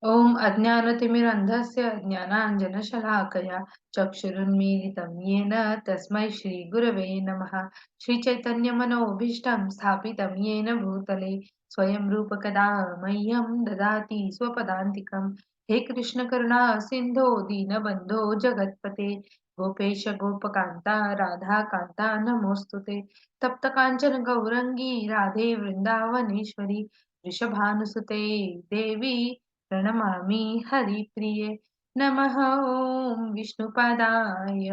ॐ अज्ञानतिमिरन्धस्य ज्ञानाञ्जनशलाकया चक्षुरुन्मीलितं येन तस्मै श्रीगुरवे नमः। श्रीचैतन्यमनोभीष्टं स्थापितं येन भूतले स्वयं रूपकदा मह्यं ददाति स्वपदान्तिकं। हे कृष्ण करुणा सिन्धो दीनबन्धो जगत्पते गोपेश गोपकान्ता राधाकान्ता नमोऽस्तुते। तप्तकाञ्चन गौरङ्गी राधे वृन्दावनेश्वरी वृषभानुसुते देवी प्रणमामि हरिप्रिये। नमः ॐ विष्णुपादाय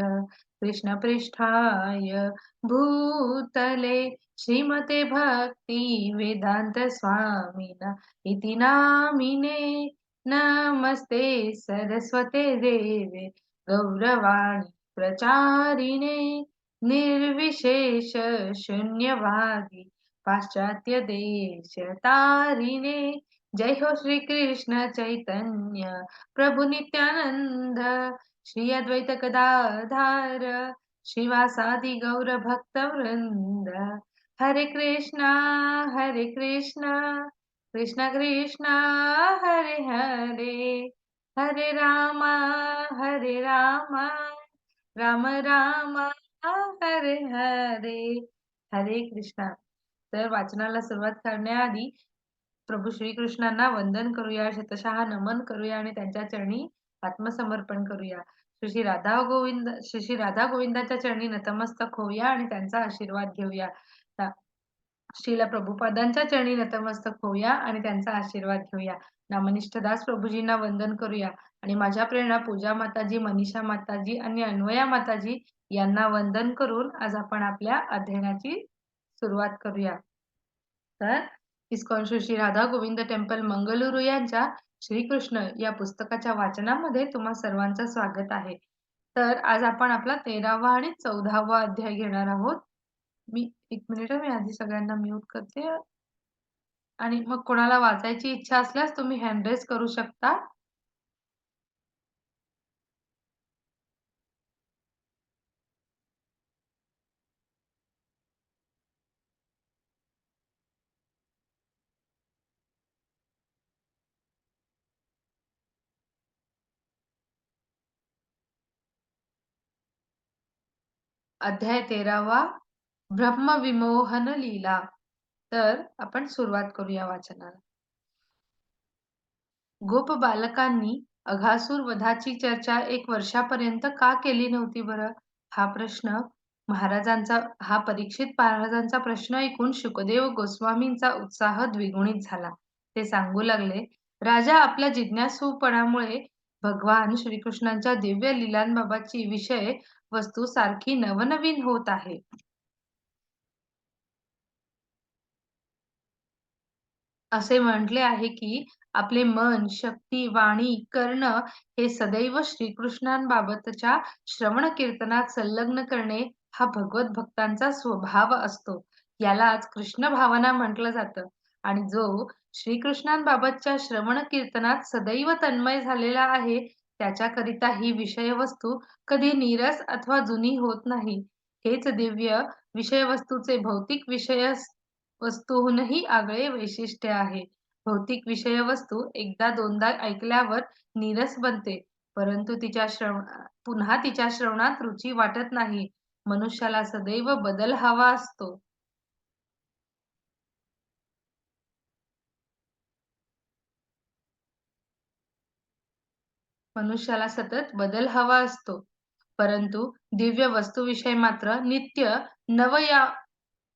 कृष्णपृष्ठाय भूतले श्रीमते भक्ति वेदांत स्वामिन इति नामिने। नमस्ते सरस्वते देवे गौरवाणी प्रचारिणे निर्विशेष शून्यवादी पाश्चात्य देश तारिणे। जय हो श्री कृष्ण चैतन्य प्रभु नित्यानंद श्री अद्वैत गदाधार श्रीवासादि गौर भक्त वृंद। हरे कृष्णा कृष्णा कृष्णा हरे हरे हरे रामा राम राम हरे हरे। हरे कृष्णा। तर वाचनाला सुरुवात करण्याआधी प्रभू श्रीकृष्णांना वंदन करूया, शतशः नमन करूया आणि त्यांच्या चरणी आत्मसमर्पण करूया. श्री राधा गोविंदाच्या चरणी नतमस्तक होऊया आणि त्यांचा आशीर्वाद घेऊया. श्रीला प्रभुपादांच्या चरणी नतमस्तक होऊया आणि त्यांचा आशीर्वाद घेऊया. नामनिष्ठ दास प्रभूजींना वंदन करूया आणि माझ्या प्रेरणा पूजा माताजी, मनीषा माताजी आणि अन्वया माताजी यांना वंदन करून आज आपण आपल्या अध्ययनाची सुरुवात करूया. तर इस्कॉन श्री राधा गोविंद टेम्पल मंगलुरू यांच्या श्रीकृष्ण या पुस्तकाच्या वाचनामध्ये तुम्हा सर्वांचं स्वागत आहे. तर आज आपण आपला 13वा आणि 14वा अध्याय घेणार आहोत. मी आधी सगळ्यांना म्यूट करते आणि मग कोणाला वाचायची इच्छा असल्यास तुम्ही हँड रेज करू शकता. अध्याय 13वा ब्रह्मविमोहन लीला. तर आपण सुरुवात करूया वाचनाला. गोप बालकांनी अघासूर वधाची चर्चा 1 वर्षापर्यंत का केली नव्हती बरं? हा परीक्षित महाराजांचा प्रश्न ऐकून शुकदेव गोस्वामींचा उत्साह द्विगुणित झाला. ते सांगू लागले, राजा, आपल्या जिज्ञासूपणामुळे भगवान श्रीकृष्णांच्या दिव्य लीलांबाबतची विषय वस्तू सारखी नवनवीन होत आहे. असे म्हटले आहे की आपले मन, शक्ती, वाणी, कर्ण हे सदैव श्रीकृष्णांबाबतच्या श्रवण कीर्तनात संलग्न करणे हा भगवत भक्तांचा स्वभाव असतो. यालाच कृष्ण भावना म्हटलं जातं. आणि जो श्रीकृष्णांबाबतच्या श्रवण कीर्तनात सदैव तन्मय झालेला आहे त्याच्याकरिता ही विषय वस्तू कधी नीरस अथवा जुनी होत नाही. हेच दिव्य विषयवस्तूचे भौतिक विषय वस्तूहूनही आगळे वैशिष्ट्य आहे. भौतिक विषयवस्तू एकदा दोनदा ऐकल्यावर नीरस बनते, परंतु पुन्हा तिच्या श्रवणात रुची वाटत नाही. मनुष्याला सदैव बदल हवा असतो. मनुष्याला सतत बदल हवा असतो, परंतु दिव्य वस्तूविषयी मात्र नित्य नवया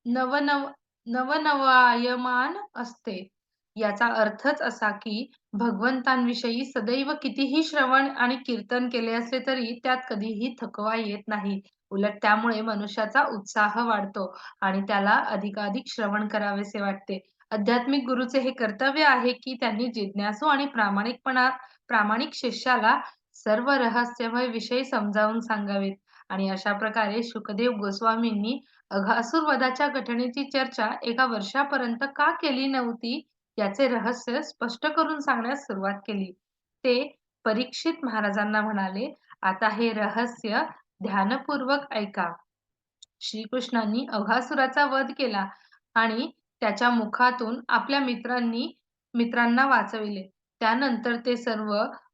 नवनव नवनवायमान असते. याचा अर्थच असा की भगवंतांविषयी सदैव कितीही श्रवण आणि कीर्तन केले असले तरी त्यात कधीही थकवा येत नाही. उलट त्यामुळे मनुष्याचा उत्साह वाढतो आणि त्याला अधिकाधिक श्रवण करावेसे वाटते. आध्यात्मिक गुरुचे हे कर्तव्य आहे की त्यांनी जिज्ञासू आणि प्रामाणिक शिष्याला सर्व रहस्यमय विषय समजावून सांगावेत. आणि अशा प्रकारे शुकदेव गोस्वामींनी अघासुर वधाच्या घटनेची चर्चा 1 वर्षापर्यंत का केली नव्हती याचे रहस्य स्पष्ट करून सांगण्यास सुरुवात केली. ते परीक्षित महाराजांना म्हणाले, आता हे रहस्य ध्यानपूर्वक ऐका. श्रीकृष्णांनी अघासुराचा वध केला. 'आणि त्याच्या मुखातून आपल्या मित्रांना वाचविले. त्यानंतर ते सर्व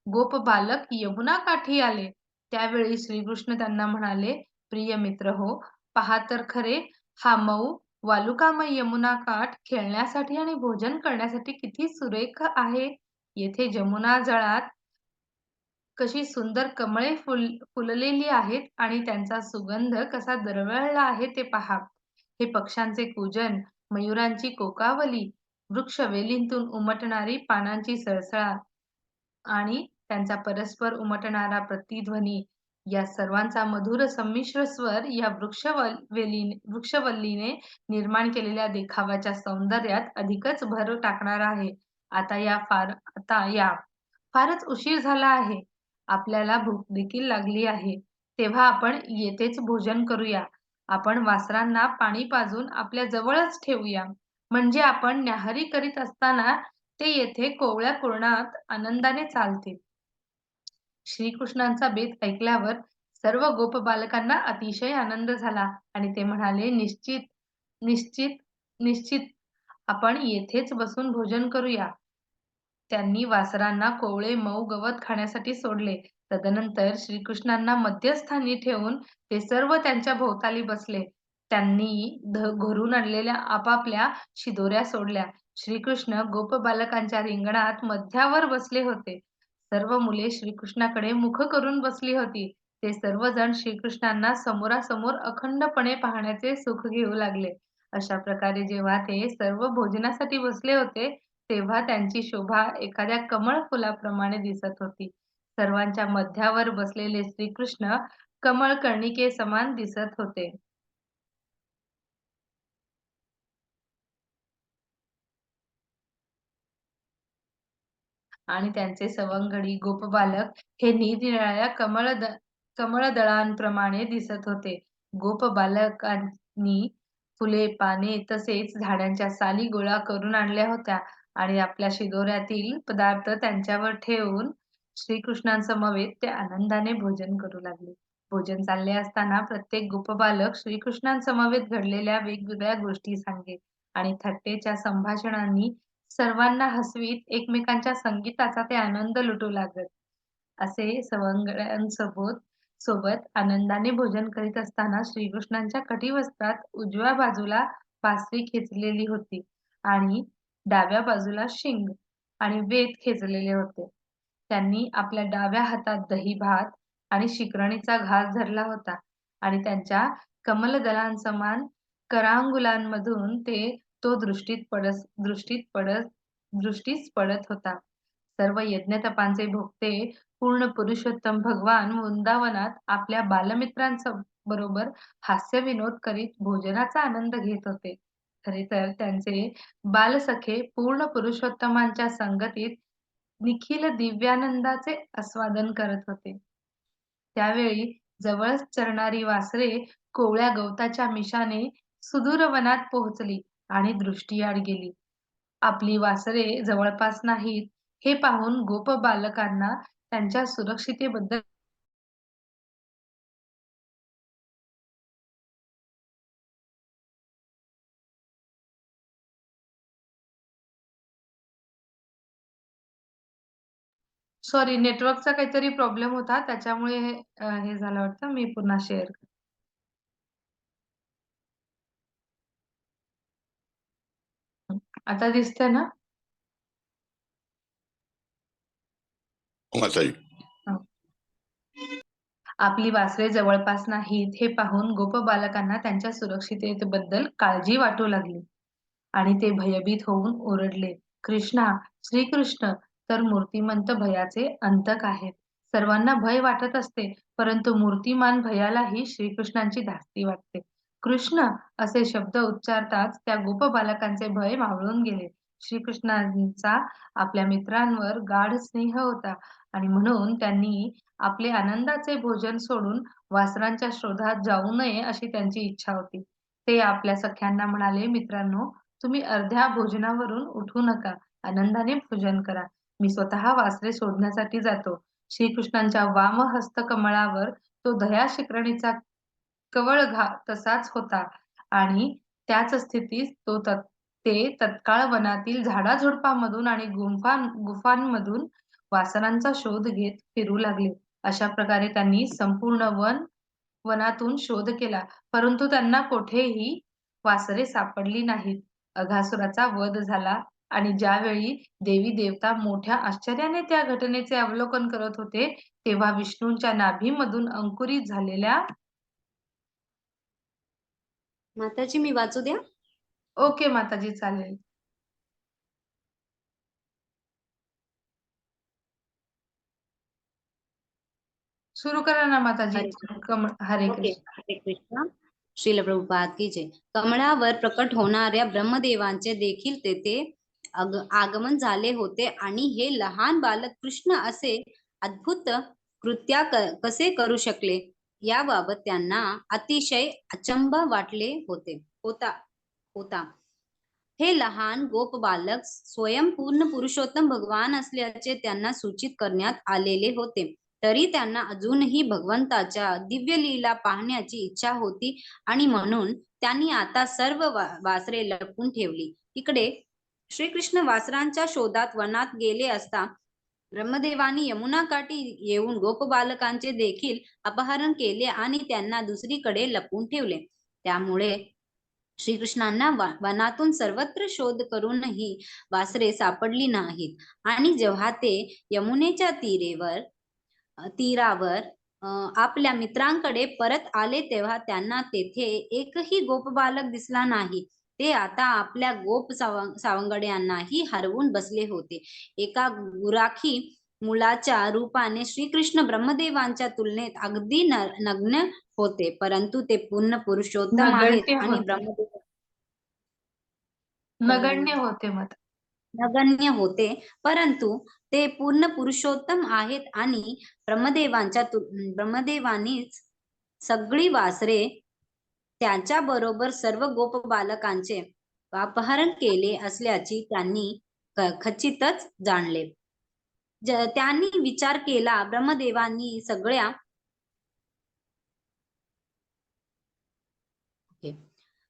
गोप बालक यमुना काठी आले. त्यावेळी श्रीकृष्ण त्यांना म्हणाले, "प्रिय मित्र हो, पहा तर खरे, हा मऊ वालुकामय यमुना काठ खेळण्यासाठी आणि भोजन करण्यासाठी किती सुरेख आहे. येथे जमुना जळात कशी सुंदर कमळे फुललेली आहेत आणि त्यांचा सुगंध कसा दरवळला आहे ते पहा. हे पक्ष्यांचे कूजन, मयुरांची कोकावली, वृक्षवेलींतून उमटणारी पानांची सळसळाट आणि त्यांचा परस्पर उमटणारा प्रतिध्वनी, या सर्वांचा मधुर संमिश्र स्वर या वृक्षवल्लीने निर्माण केलेल्या देखाव्याच्या सौंदर्यात अधिकच भर टाकणार आहे. आता या फारच उशीर झाला आहे. आपल्याला भूक देखील लागली आहे. तेव्हा आपण येथेच भोजन करूया. आपण वासरांना पाणी पाजून आपल्या जवळच ठेवूया. म्हणजे आपण न्याहारी करीत असताना ते येथे कोवळ्या कुरणात आनंदाने चालतील." श्रीकृष्णांचा बेत ऐकल्यावर सर्व गोप बालकांना अतिशय आनंद झाला आणि ते म्हणाले, "निश्चित, निश्चित, निश्चित आपण येथेच बसून भोजन करूया." त्यांनी वासरांना कोवळे मऊ गवत खाण्यासाठी सोडले. तदनंतर श्रीकृष्णांना मध्यस्थानी ठेवून ते सर्व त्यांच्या भोवताली बसले. त्यांनी घरून आणलेल्या आपापल्या शिदोऱ्या सोडल्या. श्रीकृष्ण गोपबालकांच्या रिंगणात मध्यावर बसले होते. सर्व मुले श्रीकृष्णाकडे मुख करून बसली होती. ते सर्वजण श्रीकृष्णांना समोरासमोर अखंडपणे पाहण्याचे सुख घेऊ लागले. अशा प्रकारे जेव्हा ते सर्व भोजनासाठी बसले होते, तेव्हा त्यांची शोभा एखाद्या कमळ फुलाप्रमाणे दिसत होती. सर्वांच्या मध्यावर बसलेले श्रीकृष्ण कमळकर्णिके समान दिसत होते. आणि त्यांचे सवंगडी गोपबालक हे निरनिराळ्या कमळदळांप्रमाणे दिसत होते. गोपबालकांनी फुले, पाने तसेच झाडांच्या साली गोळा करून आणल्या होत्या आणि आपल्या शिदोऱ्यातील पदार्थ त्यांच्यावर ठेवून श्रीकृष्णांसमवेत ते आनंदाने भोजन करू लागले. भोजन चालले असताना प्रत्येक गोपबालक श्रीकृष्णांसमवेत घडलेल्या वेगवेगळ्या गोष्टी सांगे आणि थट्टेच्या संभाषणांनी सर्वांना हसवीत एकमेकांच्या संगीताचा ते आनंद लुटू लागत. असे सोबत आनंदाने भोजन करीत असताना श्रीकृष्णांच्या कटिवस्त्रात उजव्या बाजूला पासरी खेचलेली होती आणि डाव्या बाजूला शिंग आणि वेत खेचलेले होते. त्यांनी आपल्या डाव्या हातात दही भात आणि शिकरणीचा घास धरला होता आणि त्यांच्या कमलदलांसमान करांगुलांमधून तो दृष्टीस पडत होता. सर्व यज्ञतपांचे भोगते पूर्ण पुरुषोत्तम भगवान वृंदावनात आपल्या बरोबर हास्यविनोद करीत भोजनाचा आनंद घेत होते. खरे तर त्यांचे बालसखे पूर्ण पुरुषोत्तमांच्या संगतीत निखिल दिव्यानंदाचे आस्वादन करत होते. त्यावेळी जवळच चरणारी वासरे कोवळ्या गवताच्या मिशाने सुदूर वनात पोहोचली आणि दृष्टीआड गेली. आपली वासरे जवळपास नाहीत हे पाहून गोप बालकांना त्यांच्या सुरक्षितेबद्दल सॉरी नेटवर्कचा काहीतरी प्रॉब्लेम होता त्याच्यामुळे हे झालं वाटतं. मी पुन्हा शेअर आता दिसतंय ना? हो, हं. आपली वासरे जवळपास नाहीत हे पाहून गोपबालकांना त्यांच्या सुरक्षिततेबद्दल काळजी वाटू लागली आणि ते भयभीत होऊन ओरडले, "कृष्णा, श्रीकृष्ण तर मूर्तिमंत भयाचे अंतक आहेत. सर्वांना भय वाटत असते, परंतु मूर्तिमान भयालाही श्रीकृष्णांची धास्ती वाटते." "कृष्ण" असे शब्द उच्चारताच त्या गोपबालकांचे भय मावळून गेले. श्रीकृष्णांचा आपल्या मित्रांवर गाढ स्नेह होता आणि म्हणून त्यांनी आपले आनंदाचे भोजन सोडून वासरांच्या शोधात जाऊ नये अशी त्यांची इच्छा होती. ते आपल्या सख्यांना म्हणाले, "मित्रांनो, तुम्ही अर्ध्या भोजनावरून उठू नका. आनंदाने भोजन करा. मी स्वतः वासरे शोधण्यासाठी जातो." श्रीकृष्णांच्या वामहस्त कमळावर तो दह्या शिकरणीचा तसाच होता आणि त्याच स्थितीत तो ते तत्काळ वनातील झाडाझुडपांमधून आणि गुंफांमधून वासरांचा शोध घेत फिरू लागले. अशा प्रकारे त्यांनी संपूर्ण वनातून शोध केला, परंतु त्यांना कोठेही वासरे सापडली नाहीत. अघासुराचा वध झाला आणि ज्यावेळी देवी देवता मोठ्या आश्चर्याने त्या घटनेचे अवलोकन करत होते, तेव्हा विष्णूंच्या नाभीमधून अंकुरित झालेल्या माताजी मी वाचू द्या. ओके माताजी, चालेल. सुरू करा ना माताजी. हरे ओके. कृष्ण. हरे कृष्ण. श्रील प्रभुपाद की जय. कमळावर प्रकट होणाऱ्या ब्रह्मदेवांचे देखील तेथे आगमन झाले होते आणि हे लहान बालक कृष्ण असे अद्भुत कृत्या कसे करू शकले याबाबत त्यांना अतिशय अचंबा वाटले होता. हे लहान गोप बालक स्वयं पूर्ण पुरुषोत्तम भगवान असल्याचे त्यांना सूचित करण्यात आलेले होते. तरी त्यांना अजूनही भगवंताच्या दिव्य लीला पाहण्याची इच्छा होती आणि म्हणून त्यांनी आता सर्व वासरे लपवून ठेवली. इकडे श्रीकृष्ण वासरांच्या शोधात वनात गेले असता ब्रह्मदेवानी यमुना काठी येऊन गोप बालकांचे देखील अपहरण केले आणि त्यांना दुसरीकडे लपवून ठेवले. त्यामुळे श्रीकृष्णांना वनातून सर्वत्र शोध करूनही वासरे सापडली नाहीत आणि जेव्हा ते यमुनेच्या तीरावर आपल्या मित्रांकडे परत आले तेव्हा त्यांना तेथे एकही गोप बालक दिसला नाही. ते आता आपल्या गोप सावंगड्यांनाही हरवून बसले होते. एका गुराखी मुलाच्या रूपाने श्रीकृष्ण ब्रह्मदेवांच्या तुलनेत अगदी नग्न होते, परंतु ते पूर्ण पुरुषोत्तम आहेत आणि नगण्य होते नगण्य होते, परंतु ते पूर्ण पुरुषोत्तम आहेत आणि ब्रह्मदेवानीच सगळी वासरे त्यांच्या बरोबर सर्व गोप बालकांचे अपहरण केले असल्याची त्यांनी खचितच जाणले. त्यांनी विचार केला, ब्रह्मदेवांनी सगळ्या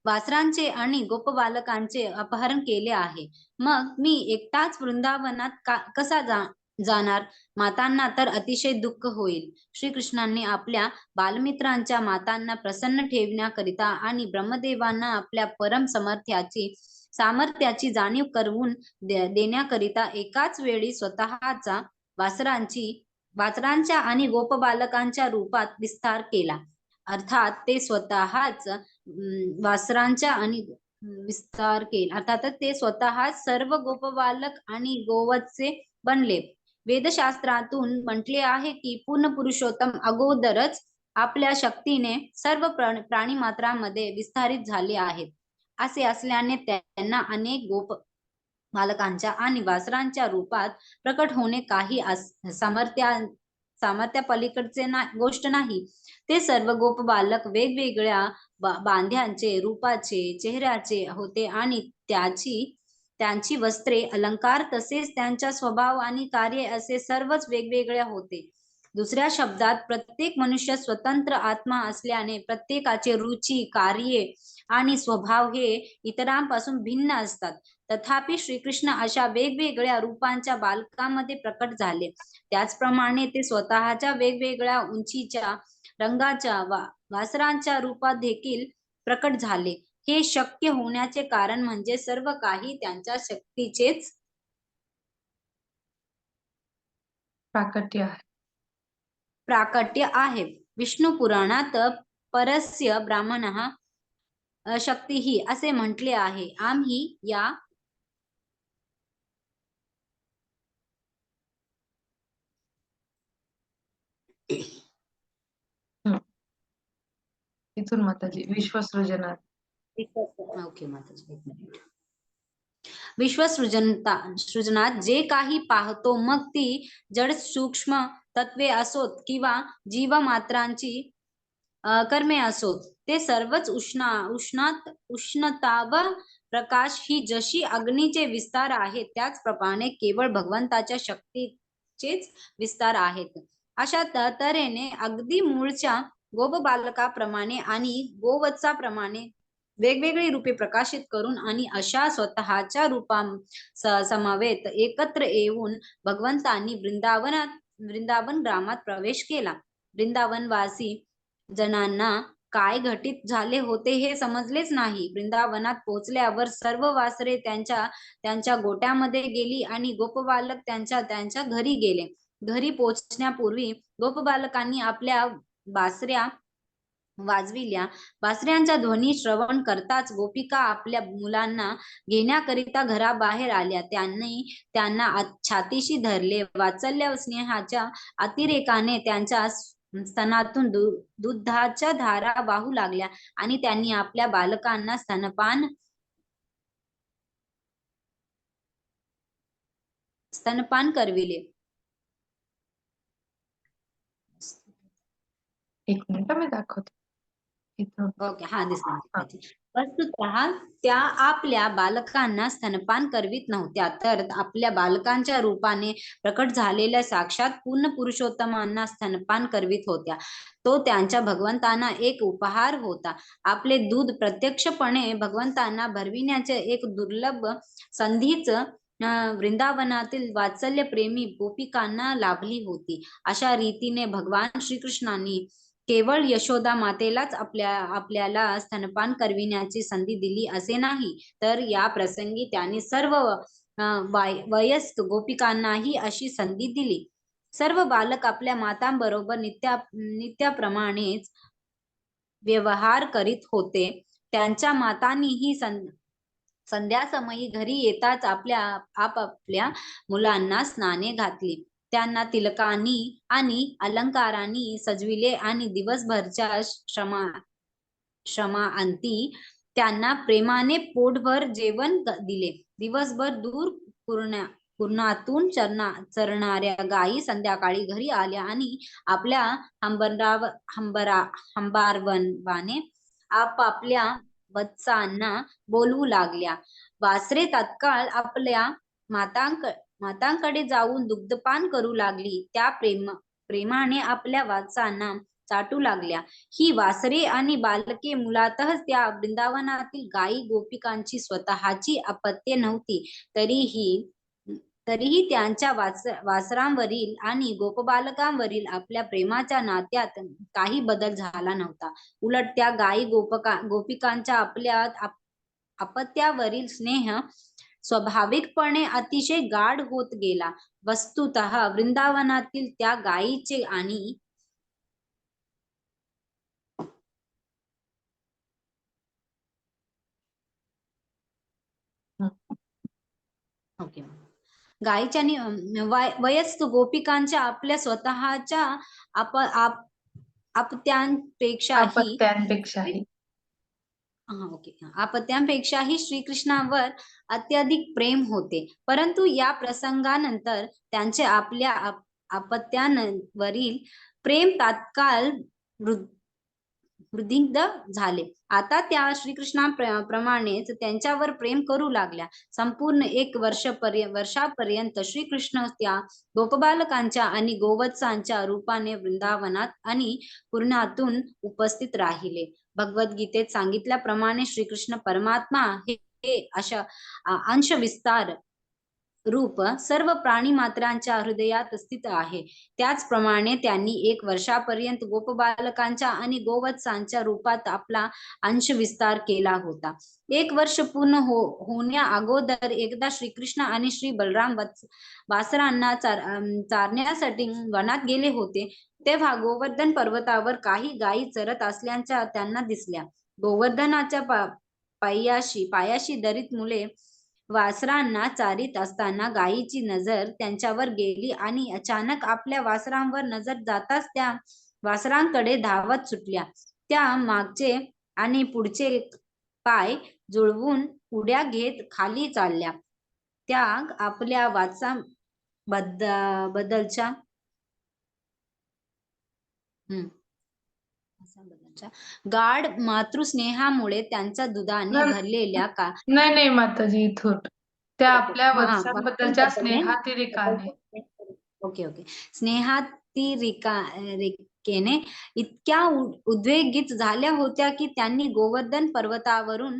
वासरांचे आणि गोप बालकांचे अपहरण केले आहे. मग मी एकटाच वृंदावनात कसा जाणार? मातांना तर अतिशय दुःख होईल. श्रीकृष्णांनी आपल्या बालमित्रांच्या मातांना प्रसन्न ठेवण्याकरिता आणि ब्रह्मदेवांना आपल्या परम सामर्थ्याची जाणीव करून देण्याकरिता एकाच वेळी स्वतःचा वासरांच्या आणि गोप बालकांच्या रूपात विस्तार केला. अर्थात ते स्वतःच वासरांच्या आणि विस्तार केला. अर्थातच ते स्वतः सर्व गोपबालक आणि गोवत्से बनले. वेदशास्त्रातून म्हटले आहे की पूर्ण पुरुषोत्तम अगोदरच आपल्या शक्तीने सर्व प्राणी मात्रांमध्ये विस्तारित झाले आहेत. असे असल्याने त्यांना अनेक गोप बालकांच्या आणि वासरांच्या रूपात प्रकट होणे काही सामर्थ्या पलीकडचे गोष्ट नाही. ते सर्व गोप बालक वेगवेगळ्या बांध्यांचे, रूपाचे, चेहऱ्याचे होते आणि त्यांची वस्त्रे, अलंकार तसेच त्यांचा स्वभाव आणि कार्य असे सर्वच वेगवेगळे होते. दुसऱ्या शब्दात प्रत्येक मनुष्य स्वतंत्र आत्मा असल्याने प्रत्येकाचे रुची, कार्ये आणि स्वभाव हे इतरांपासून भिन्न असतात. तथापि श्रीकृष्ण अशा वेगवेगळ्या रूपांच्या बालकांमध्ये प्रकट झाले. त्याचप्रमाणे ते स्वतःच्या वेगवेगळ्या उंचीच्या, रंगाच्या वासरांच्या रूपात देखील प्रकट झाले. हे शक्य होण्याचे कारण म्हणजे सर्व काही त्यांच्या शक्तीचेच प्राकट्य आहे. विष्णू पुराणात परस्य ब्राह्मणः शक्तीही असे म्हटले आहे. आम्ही या इथून माताजी विश्वसृजनात. ओके माताजी, विश्वसृजनात जे काही पाहतो, मग ती जड सूक्ष्म तत्वे असोत किंवा जीवमात्रांची कर्मे असोत, ते सर्वच उष्णता व प्रकाश ही जशी अग्नीचे विस्तार आहेत, त्याचप्रमाणे केवळ भगवंताच्या शक्तीचेच विस्तार आहेत. अशा तऱ्हेने अगदी मूळच्या गोप बालकाप्रमाणे आणि गोवत्साप्रमाणे वेगवेगळी रूपे प्रकाशित करून आणि अशा स्वतःच्या समवेत एकत्र येऊन भगवंतांनी वृंदावन ग्रामात प्रवेश केला. वृंदावनवासी जनांना काय घटित झाले होते हे समजलेच नाही. वृंदावनात पोहोचल्यावर सर्व वासरे त्यांच्या त्यांच्या गोट्यामध्ये गेली आणि गोपबालक त्यांच्या त्यांच्या घरी गेले. घरी पोहोचण्यापूर्वी गोपबालकांनी आपल्या बासऱ्या वाजविल्या. बासऱ्यांचा ध्वनी श्रवण करताच गोपिका आपल्या मुलांना घेण्याकरिता घराबाहेर आल्या. त्यांना छातीशी धरले. वात्सल्य स्नेहाच्या अतिरेकाने त्यांच्या स्तनातून दुधाच्या धारा वाहू लागल्या आणि त्यांनी आपल्या बालकांना स्तनपान करविले. एक मिनिट मी दाखवते इथं. ओके, हा दिसला. हा. वस्तुतः त्या आपल्या बालकांना स्तनपान करवित नव्हत्या, तर आपल्या बालकांच्या रूपाने प्रकट झालेल्या साक्षात पूर्ण पुरुषोत्तमांना स्तनपान करवित होत्या. तो त्यांच्या भगवंतांना एक उपहार होता. आपले दूध प्रत्यक्षपणे भगवंतांना भरविण्याचे एक दुर्लभ संधीच वृंदावनातील वात्सल्य प्रेमी गोपिकांना लाभली होती. अशा रीतीने भगवान श्रीकृष्णांनी केवळ यशोदा मातेलाच आपल्याला स्तनपान करविण्याची संधी दिली असे नाही, तर या प्रसंगी त्यांनी सर्व वयस्क गोपिकांनाही अशी संधी दिली. सर्व बालक आपल्या मातांबरोबर नित्याप्रमाणेच व्यवहार करीत होते. त्यांच्या मातांनीही संध्यासमयी घरी येताच आपापल्या मुलांना स्नाने घातली. त्यांना तिलकांनी आणि अलंकारांनी सजविले आणि दिवसभरच्या श्रमाअंती त्यांना प्रेमाने पोटभर जेवण दिले. दिवसभर दूर कुरणातून चरणाऱ्या गायी संध्याकाळी घरी आल्या आणि आपल्या हंबारवाने आपापल्या वत्सांना बोलवू लागल्या. वासरे तत्काळ आपल्या मातांकडे जाऊन दुग्धपान करू लागली. त्या प्रेमाने आपल्या वात्सांना चाटू लागल्या. ही वासरे आणि बालके मुळातच त्या वृंदावनातील गायी गोपिकांची स्वतःची अपत्ये नव्हती. तरीही त्यांच्या वासरांवरील आणि गोपबालकांवरील आपल्या प्रेमाच्या नात्यात काही बदल झाला नव्हता. उलट त्या गायी गोपिकांच्या आपल्या अपत्यावरील स्नेह स्वाभाविकपणे अतिशय गाढ होत गेला. वस्तुतः वृंदावनातील त्या गायीचे आणि गायीच्या आणि वयस्क गोपिकांच्या आपल्या स्वतःच्या अपत्यांपेक्षाही श्रीकृष्णावर अत्याधिक प्रेम होते. परंतु या प्रसंगानंतर त्यांचे आपल्या अपत्यांवरील प्रेम तात्काळ वृद्धिंगत झाले. आता त्या श्रीकृष्णाप्रमाणेच त्यांच्यावर प्रेम करू लागल्या. संपूर्ण एक वर्षापर्यंत श्रीकृष्ण त्या गोपबालकांच्या आणि गोवत्सांच्या रूपाने वृंदावनात आणि पुरणातून उपस्थित राहिले. भगवद्गीतेत सांगितल्याप्रमाणे श्रीकृष्ण परमात्मा हे अशा अंशविस्तार रूप सर्व प्राणी मात्रांच्या हृदयात स्थित आहे. त्याचप्रमाणे त्यांनी 1 वर्षापर्यंत गोपबालकांच्या आणि गोवत्सांच्या रूपात आपला अंश विस्तार केला होता. 1 वर्ष पूर्ण होण्या अगोदर एकदा श्रीकृष्ण आणि श्री बलराम वासरांना चारण्यासाठी वनात गेले होते. तेव्हा गोवर्धन पर्वतावर काही गायी चरत असल्याच्या त्यांना दिसल्या. गोवर्धनाच्या पायाशी दरीत मुले वासरांना चारीत असताना गायीची नजर त्यांच्यावर गेली आणि अचानक आपल्या वासरांवर नजर जाताच त्या वासरांकडे धावत सुटल्या. त्या मागचे आणि पुढचे पाय जुळवून उड्या घेत खाली चालल्या. त्या आपल्या बद्दलच्या गाढ मातृस्नेहामुळे त्यांच्या दुधाने भरलेल्या नाही माताजी, इथून त्या आपल्या वत्सांबद्दलच्या स्नेहातिरेकाने ओके स्नेहातिरेकाने केने इतक्या उद्वेगित झाल्या होत्या की त्यांनी गोवर्धन पर्वतावरून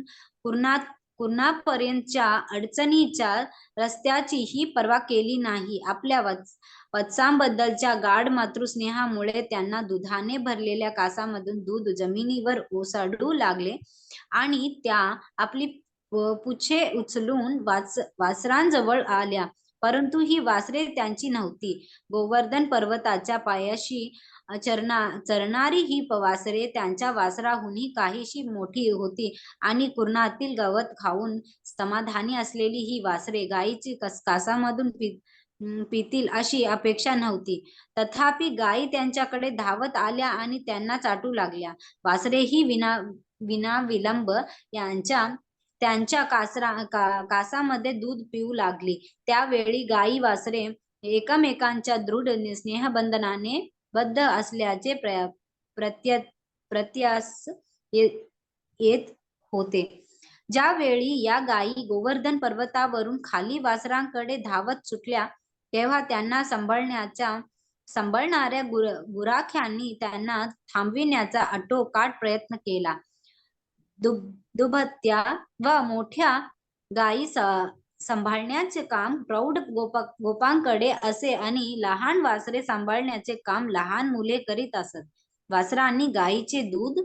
कुर्णापर्यंतच्या अडचणीच्या रस्त्याचीही पर्वा केली नाही. आपल्या वत्सांबद्दलच्या गाढ मातृस्नेहामुळे त्यांना दुधाने भरलेल्या कासामधून दूध जमिनीवर ओसाडू लागले आणि त्या आपली पुछे उचलून वासरांजवळ आल्या, परंतु ही वासरे त्यांची नव्हती. गोवर्धन पर्वताच्या पायाशी चरणारी ही वासरे त्यांच्या वासराहूनही काहीशी मोठी होती आणि कुर्णातील गवत खाऊन समाधानी असलेली ही वासरे गायीची कासामधून पितील अशी अपेक्षा नव्हती. तथापि गायी त्यांच्याकडे धावत आल्या आणि त्यांना चाटू लागल्या. वासरेही विनाविलंब त्यांच्या कासामध्ये दूध पिऊ लागली. त्यावेळी गायी वासरे एकमेकांच्या दृढ स्नेहबंधनाने बद्ध असल्याचे प्रत्यास येत होते. ज्यावेळी या गायी गोवर्धन पर्वतावरून खाली वासरांकडे धावत सुटल्या, तेव्हा त्यांना सांभाळणाऱ्या गुराख्यांनी त्यांना थांबविण्याचा आटोकाट प्रयत्न केला. दुभत्या व मोठ्या गायी सांभाळण्याचे काम प्रौढ गोपांकडे असे आणि लहान वासरे सांभाळण्याचे काम लहान मुले करीत असत. वासरांनी गायीचे दूध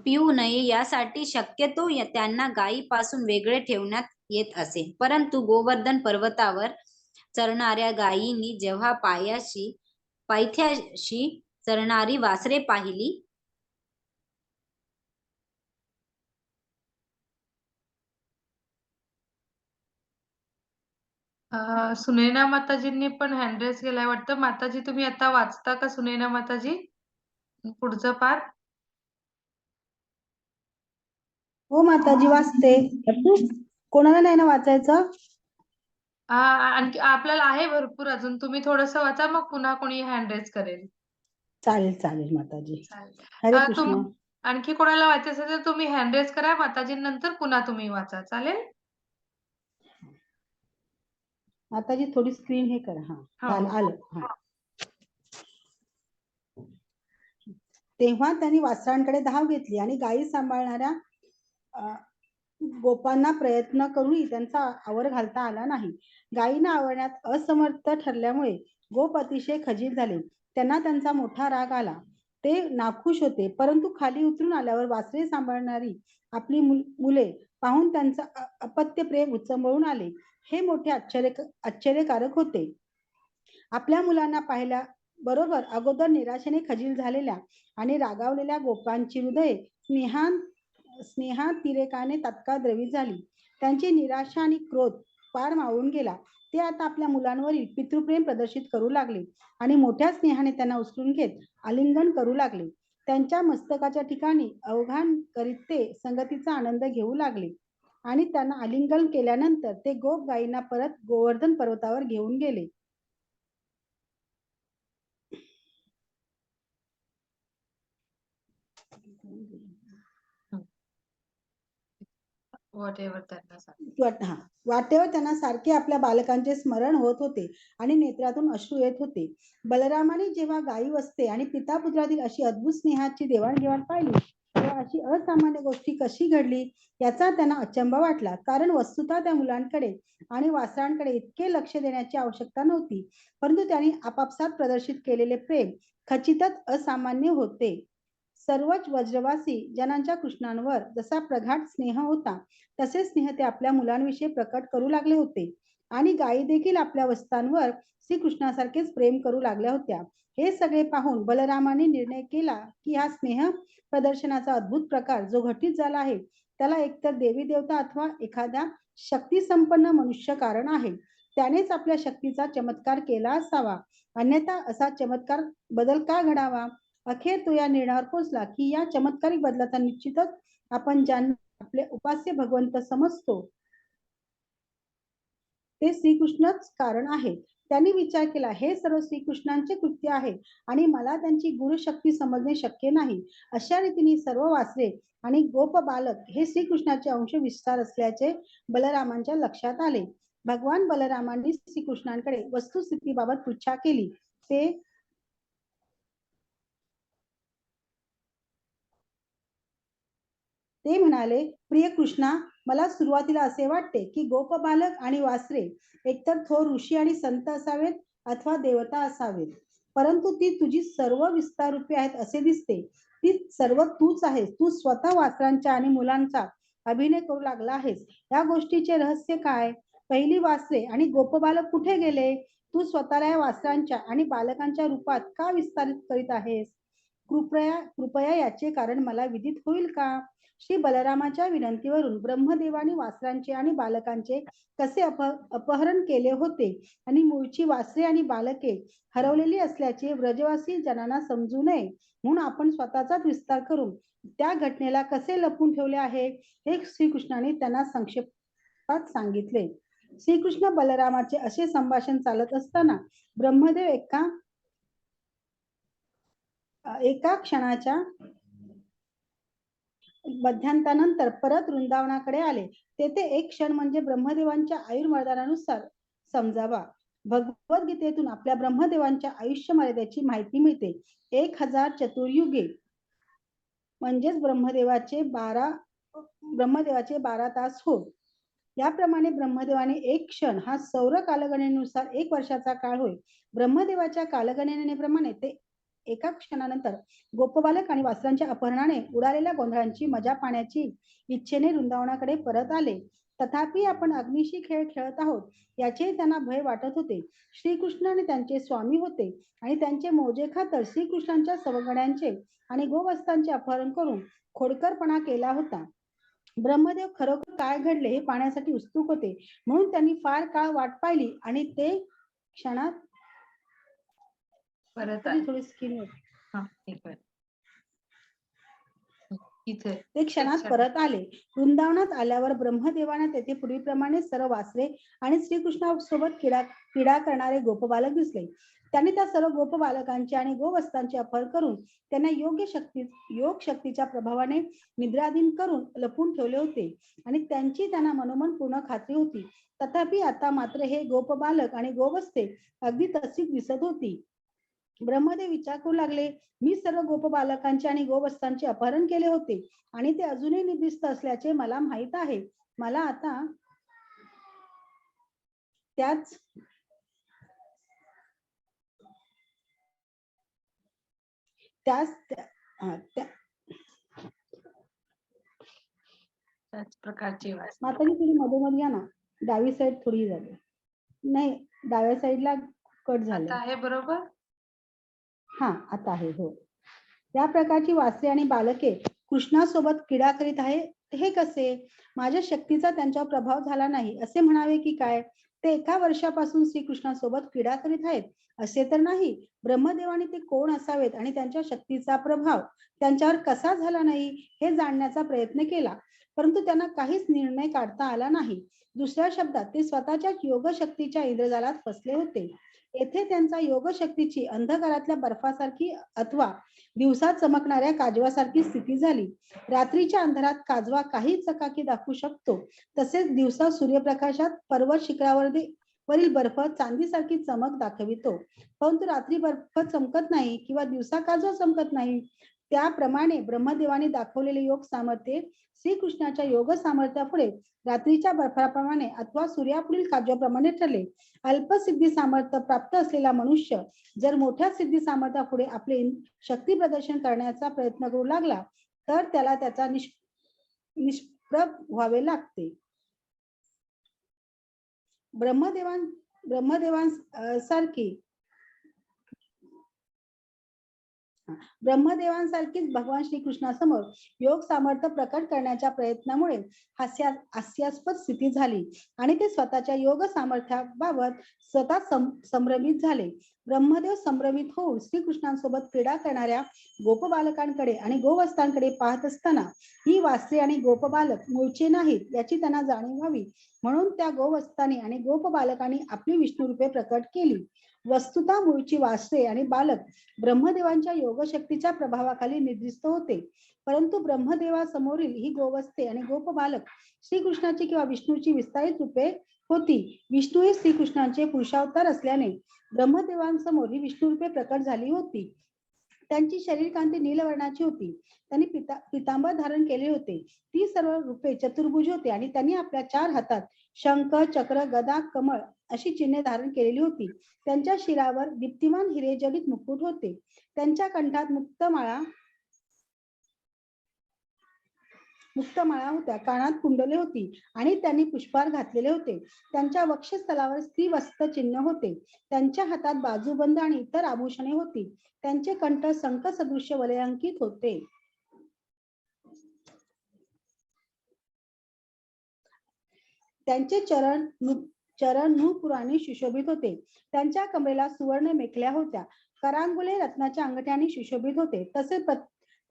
पिऊ नये यासाठी शक्यतो त्यांना गायीपासून वेगळे ठेवण्यात येत असे. परंतु गोवर्धन पर्वतावर चरणाऱ्या गायींनी जेव्हा पायथ्याशी चरणारी वासरे पाहिली, सुनैना माताजींनी पण हँड रेस केलाय वाटतं. माताजी तुम्ही आता वाचता का सुनैना माताजी पुढचं पाठ? हो माताजी वाचते. कोणाला नाही ना वाचायचं? आणखी आपल्याला आहे भरपूर अजून. तुम्ही थोडस वाचा, मग पुन्हा कोणी हँड रेस करेल. चालेल चालेल माताजी. चालेल. हरे कृष्ण. आणखी कोणाला वाचायचं असेल तर तुम्ही हँड रेस करा माताजी, नंतर पुन्हा तुम्ही वाचा. चालेल माताजी थोडी स्क्रीन हे करा. हा हो. आलं. हा. तेव्हा त्यांनी वासरांकडे धाव घेतली आणि गायी सांभाळणाऱ्या गोपांना प्रयत्न करूनही त्यांचा आवर घालता आला नाही. गायींना आवरण्यात असमर्थ ठरल्यामुळे गोप अतिशय खजील झाले. त्यांना त्यांचा मोठा राग आला. ते नाखुश होते. परंतु खाली उतरून आल्यावर वासरे सांभाळणारी आपली मुले पाहून त्यांचं अपत्य प्रेम उचंबळून आले. हे मोठे आश्चर्यकारक होते. आपल्या मुलांना पाहिल्या बरोबर अगोदर निराशेने खजील झालेल्या आणि रागावलेल्या गोपांची हृदये स्नेहातिरेकाने तत्काळ द्रवित झाली. त्यांची निराशा आणि क्रोध पार मावळून गेला. ते आता आपल्या मुलांवरील पितृप्रेम प्रदर्शित करू लागले आणि मोठ्या स्नेहाने त्यांना उचलून घेत आलिंगन करू लागले. त्यांच्या मस्तकाच्या ठिकाणी अवघान करीत ते संगतीचा आनंद घेऊ लागले आणि त्यांना आलिंगन केल्यानंतर ते गोप गायींना परत गोवर्धन पर्वतावर घेऊन गेले. वाटेवर त्यांना वाटेवर त्यांना सारखे आपल्या बालकांचे स्मरण होत होते आणि नेत्रातून अश्रू येत होते. बलरामाने जेव्हा गायी वसते आणि पिता पुत्रातील अशी अद्भुत स्नेहाची देवाणघेवाण पाहिली, तेव्हा अशी असामान्य गोष्टी कशी घडली याचा त्यांना अचंबा वाटला. कारण वस्तुतः त्या मुलांकडे आणि वासरांकडे इतके लक्ष देण्याची आवश्यकता नव्हती, परंतु त्यांनी आपापसात प्रदर्शित केलेले प्रेम खचितच असामान्य होते. सर्वच वज्रवासी जनांच्या कृष्णांवर जसा प्रगाढ स्नेह होता, तसे स्नेह ते आपल्या मुलांविषयी प्रकट करू लागले होते आणि गायी देखील आपल्या वस्तांवर श्रीकृष्णासारखेच प्रेम करू लागल्या होत्या. हे सगळे पाहून बलरामाने निर्णय केला की हा स्नेह प्रदर्शनाचा अद्भुत प्रकार जो घटित झाला आहे, त्याला एकतर देवी देवता अथवा एखाद्या शक्ती संपन्न मनुष्य कारण आहे. त्यानेच आपल्या शक्तीचा चमत्कार केला असावा, अन्यथा असा चमत्कार बदल का घडावा? अखेर तो या निर्णयावर पोहोचला की या चमत्कारिक बदलाचा निश्चितच आपण ज्यांना आपले उपास्य भगवंत समजतो ते श्रीकृष्णच कारण आहे. त्यांनी विचार केला, हे सर्व श्रीकृष्णांचे कृत्य आहे आणि मला त्यांची गुरुशक्ती समजणे शक्य नाही. अशा रीतीने सर्व वासरे आणि गोप बालक हे श्रीकृष्णाचे अंश विस्तार असल्याचे बलरामांच्या लक्षात आले. भगवान बलरामांनी श्रीकृष्णांकडे वस्तुस्थितीबाबत पृच्छा केली. ते म्हणाले, प्रिय कृष्णा, मला सुरुवातीला असे वाटते की गोपबालक आणि वासरे एकतर थोर ऋषी आणि संत असावेत अथवा देवता असावेत, परंतु ती तुझी सर्व विस्तार रूपे आहेत असे दिसते. ती सर्व तूच आहेस. तू स्वतः वासरांच्या आणि मुलांचा अभिनय करू लागला आहेस. या गोष्टीचे रहस्य काय? पहिली वासरे आणि गोपबालक कुठे गेले? तू स्वतःला या वासरांच्या आणि बालकांच्या रूपात का विस्तारित करीत आहेस? कृपया याचे कारण मला विदित होईल का? श्री बलरामाच्या विनंतीवरून ब्रह्मदेवाने वासरांचे आणि बालकांचे कसे अपहरण केले होते आणि मूळची वासरे आणि बालके हरवलेली असल्याचे व्रजवासी जनांना समजू नये म्हणून आपण स्वतःचाच विस्तार करून त्या घटनेला कसे लपवून ठेवले आहे हे श्रीकृष्णाने त्यांना संक्षेपात सांगितले. श्रीकृष्ण बलरामाचे असे संभाषण चालत असताना ब्रह्मदेव एका क्षणाच्या मध्यांतानंतर परत वृंदावनाकडे आले. तेथे एक क्षण म्हणजे ब्रह्मदेवांच्या आयुर्मर्यादानुसार समजावा. भगवद्गीतेतून आपल्या ब्रह्मदेवांच्या आयुष्य मर्यादेची माहिती मिळते. 1000 चतुर्युगे म्हणजेच ब्रह्मदेवाचे 12 तास होत. याप्रमाणे ब्रह्मदेवाने एक क्षण हा सौर कालगणनेनुसार 1 वर्षाचा काळ होय. ब्रह्मदेवाच्या कालगणनेप्रमाणे ते एका क्षणानंतर गोपबालक आणि वासरांच्या अपहरणाने उडालेल्या गोंधळांची मजा पाहण्याची इच्छेने वृंदावनाकडे परत आले. तथापि आपण अग्निशी खेळ खेळत आहोत याचे त्यांना भय वाटत होते. श्रीकृष्ण आणि त्यांचे स्वामी होते आणि त्यांचे मोजे खातर श्रीकृष्णांच्या सवंगड्यांचे आणि गोवस्तांचे अपहरण करून खोडकरपणा केला होता. ब्रह्मदेव खरोखर काय घडले हे पाहण्यासाठी उत्सुक होते म्हणून त्यांनी फार काळ वाट पाहिली आणि ते क्षणात परत थोडी स्किन ते क्षणात परत आले. वृंदावनात आल्यावर ब्रह्मदेवाने तेथे पूर्वीप्रमाणे सर्व वासरे आणि श्रीकृष्णासोबत क्रीडा करणारे गोपबालक दिसले. त्यांनी त्या सर्व गोपबालकांचे आणि गोवस्तांचे अपहरण करून त्यांना योग शक्तीच्या प्रभावाने निद्राधीन करून लपून ठेवले होते आणि त्यांची त्यांना मनोमन पूर्ण खात्री होती. तथापि आता मात्र हे गोपबालक आणि गोवस्ते अगदी तशीच दिसत होती. ब्रह्मदेव विचार करू लागले, मी सर्व गोपबालकांचे आणि गोवस्तांचे अपहरण केले होते आणि ते अजूनही निद्रिस्त असल्याचे मला माहित आहे. मला आता त्याच प्रकारची माताजी थोडी मधोमध या ना. डावी साईड थोडी झाली नाही, डाव्या साईडला कट झालं आहे. बरोबर, हा आता आहे. हो, या प्रकारची वासरे आणि बालके कृष्णासोबत क्रीडा करीत आहे हे कसे? माझ्या शक्तीचा त्यांच्यावर प्रभाव झाला नाही असे म्हणावे की काय? ते 1 वर्षापासून श्रीकृष्णासोबत क्रीडा करीत आहेत असे तर नाही. ब्रह्मदेवाने ते कोण असावेत आणि त्यांच्या शक्तीचा प्रभाव त्यांच्यावर कसा झाला नाही हे जाणण्याचा प्रयत्न केला, परंतु त्यांना काहीच निर्णय काढता आला नाही. दुसऱ्या शब्दात ते स्वतःच्या योग शक्तीच्या इंद्रजालात फसले होते. येथे त्यांचा योग शक्तीची अंधकारातल्या बर्फासारखी अथवा दिवसात चमकणाऱ्या काजवासारखी स्थिती झाली. रात्रीच्या अंधारात काजवा काही चकाकी दाखवू शकतो, तसेच दिवसा सूर्यप्रकाशात पर्वत शिखरावरील बर्फ चांदीसारखी चमक दाखवितो, परंतु रात्री बर्फ चमकत नाही किंवा दिवसा काजवा चमकत नाही. त्याप्रमाणे ब्रह्मदेवाने दाखवलेले योग सामर्थ्य श्रीकृष्णाच्या योग सामर्थ्यापुढे रात्रीच्या बर्फाप्रमाणे अथवा सूर्यापुढील काजवाप्रमाणे ठरले. अल्पसिद्धी सामर्थ्य प्राप्त असलेला मनुष्य जर मोठ्या सिद्धी सामर्थ्यापुढे आपले शक्ती प्रदर्शन करण्याचा प्रयत्न करू लागला तर त्याला त्याचा निष्प्रभ व्हावे लागते. ब्रह्मदेवांसारखीच भगवान श्रीकृष्णासमोर योग सामर्थ्य प्रकट करण्याच्या प्रयत्नामुळे हास्यास्पद स्थिती झाली आणि ते स्वतःच्या योग सामर्थ्याबाबत स्वतः संभ्रमित झाले. ब्रह्मदेव संभ्रमित होऊन श्रीकृष्णांसोबत क्रीडा करणाऱ्या गोपबालकांकडे आणि गोवस्तांकडे पाहत असताना ही वासरे आणि गोपबालक मूळचे नाहीत याची त्यांना जाणीव व्हावी म्हणून त्या गोवस्तांनी आणि गोपबालकांनी आपली विष्णू रूपे प्रकट केली. वस्तुतः मूळची वासरे आणि बालक ब्रह्मदेवांच्या योगशक्तीच्या प्रभावाखाली निद्रिस्त होते, परंतु ब्रह्मदेवासमोरील ही गोवस्ते आणि गोपबालक श्रीकृष्णाची किंवा विष्णूची विस्तारित रूपे होती. विष्णू हे श्रीकृष्णांचे पुरुषावतार असल्याने ब्रह्मदेवांसमोर ही विष्णू रूपे प्रकट झाली होती. त्यांची शरीर कांती नीलवर्णाची होती. त्यांनी पितांबर धारण केले होते. ती सर्व रूपे चतुर्भुज होते आणि त्यांनी आपल्या 4 हातात शंख, चक्र, गदा, कमळ अशी चिन्हे धारण केलेली होती. त्यांच्या शिरावर दीप्तिमान हिरे जडित मुकुट होते. त्यांच्या कंठात मुक्तमाळा होत्या. कानात कुंडले होती आणि त्यांनी पुष्पहार घातलेले होते. त्यांच्या वक्षस्थलावर स्त्रीवस्त चिन्ह होते. त्यांच्या हातात बाजूबंद आणि इतर आभूषणे होती. त्यांचे कंठ शंख सदृश्य वलयांकित होते. त्यांचे चरण नूपुराने सुशोभित होते. त्यांच्या कमरेला सुवर्ण मेखल्या होत्या. करांगुले रत्नाच्या अंगठ्याने सुशोभित होते. तसेच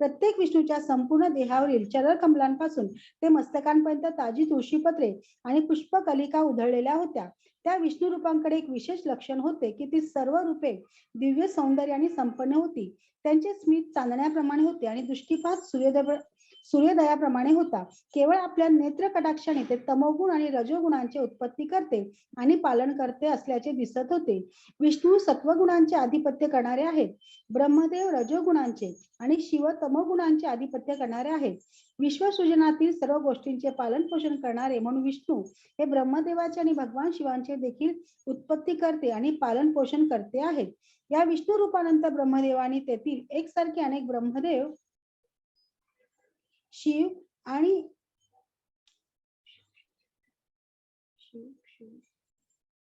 प्रत्येक विष्णूच्या संपूर्ण देहावरील चरणकमलांपासून ते मस्तकांपर्यंत ताजी तुळशीपत्रे आणि पुष्पकलिका उधळलेल्या होत्या. त्या विष्णू रूपांकडे एक विशेष लक्षण होते की ती सर्व रूपे दिव्य सौंदर्याने संपन्न होती. त्यांचे स्मित चांदण्याप्रमाणे होते आणि दृष्टिपात सूर्योदयाप्रमाणे होता. केवळ आपल्या नेत्र कटाक्षाने ते तमोगुण आणि रजोगुणांचे उत्पत्ती करते आणि पालन करते असल्याचे दिसत होते. विष्णू सत्वगुणांचे आधिपत्य करणारे आहेत. ब्रह्मदेव रजोगुणांचे आणि शिव तमोगुणांचे आधिपत्य करणारे आहेत. विश्वसृजनातील सर्व गोष्टींचे पालन पोषण करणारे म्हणून विष्णू हे ब्रह्मदेवाचे आणि भगवान शिवांचे देखील उत्पत्ती करते आणि पालन पोषण करते आहेत. या विष्णू रूपानंतर ब्रह्मदेवानी तेथील एकसारखे अनेक ब्रह्मदेव, शिव आणि